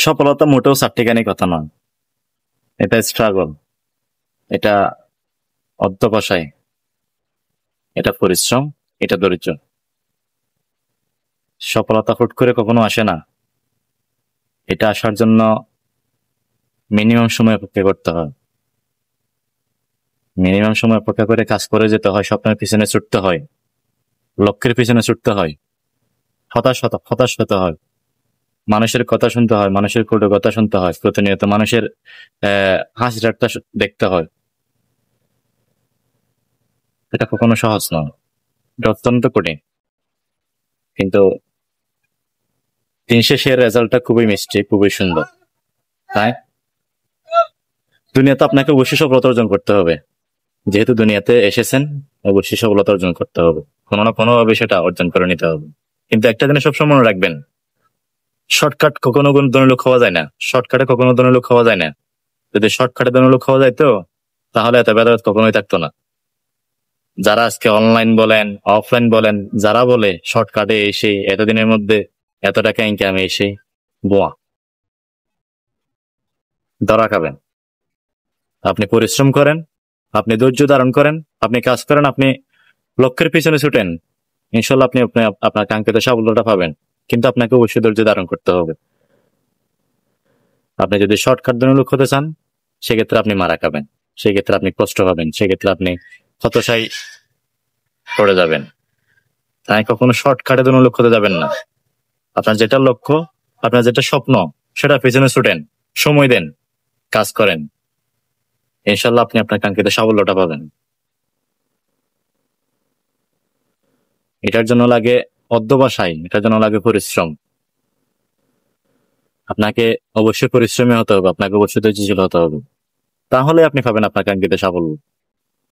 সফলতা মোটেও চারটিখানি কথা নয়। এটা স্ট্রাগল, এটা অধ্যবসায়, এটা পরিশ্রম, এটা ধৈর্য। সফলতা হুট করে কখনো আসে না। এটা আসার জন্য মিনিমাম সময় অপেক্ষা করতে হয়। মিনিমাম সময় অপেক্ষা করে কাজ করে যেতে হয়, স্বপ্নের পিছনে ছুটতে হয়, লক্ষ্যের পিছনে ছুটতে হয়, হতাশ হতে হয়, মানুষের কথা শুনতে হয়, মানুষের কটু কথা শুনতে হয়, প্রতিনিয়ত মানুষের হাসি ঠাট্টা দেখতে হয়। এটা কখনো সহজ নয়, এটা অত্যন্ত কঠিন। কিন্তু দিন শেষে রেজাল্টটা খুবই মিষ্টি, খুবই সুন্দর। তাই দুনিয়াতে আপনাকে অবশ্যই সফলতা অর্জন করতে হবে। যেহেতু দুনিয়াতে এসেছেন, অবশ্যই সফলতা অর্জন করতে হবে, কোনো না কোনো ভাবে সেটা অর্জন করে নিতে হবে। কিন্তু একটা জিনিস সবসময় মনে রাখবেন, শর্টকাট কখনো কোনো ধরনের খাওয়া যায় না। শর্টকাটে কখনো ধরনের খাওয়া যায় না। যদি শর্টকাটে ধরনের খাওয়া যায় তো, তাহলে এত ভেদাভেদ কখনোই থাকতো না। যারা আজকে অনলাইন বলেন, অফলাইন বলেন, যারা বলে শর্টকাটে এসে এতদিনের মধ্যে এত টাকা ইনকাম এসে, বোয়া, ধরা খাবেন। আপনি পরিশ্রম করেন, আপনি ধৈর্য ধারণ করেন, আপনি কাজ করেন, আপনি লক্ষ্যের পিছনে ছুটেন, ইনশাল্লাহ আপনি আপনার কাঙ্ক্ষিত সাফল্যটা পাবেন। কিন্তু আপনাকে অবশ্যই ধৈর্য ধারণ করতে হবে। আপনি যদি শর্টকাট ধরনের হতে চান, সেক্ষেত্রে আপনি মারা খাবেন, সেক্ষেত্রে আপনি কষ্ট পাবেন, সেক্ষেত্রে আপনি হতাশায় পড়ে যাবেন। তাই কখনো শর্টকাটে ধরনের হতে যাবেন না। আপনার যেটা লক্ষ্য, আপনার যেটা স্বপ্ন, সেটা পেছনে ছুটেন, সময় দেন, কাজ করেন, ইনশাল্লাহ আপনি আপনার কাঙ্ক্ষিত সাফল্যটা পাবেন। এটার জন্য লাগে অধ্যবসায়, এটার জন্য লাগে পরিশ্রম। আপনাকে অবশ্যই পরিশ্রমী হতে হবে, আপনাকে অবশ্যই ধৈর্যশীল হতে হবে। তাহলে আপনি পাবেন আপনার কাঙ্ক্ষিত সাফল্য।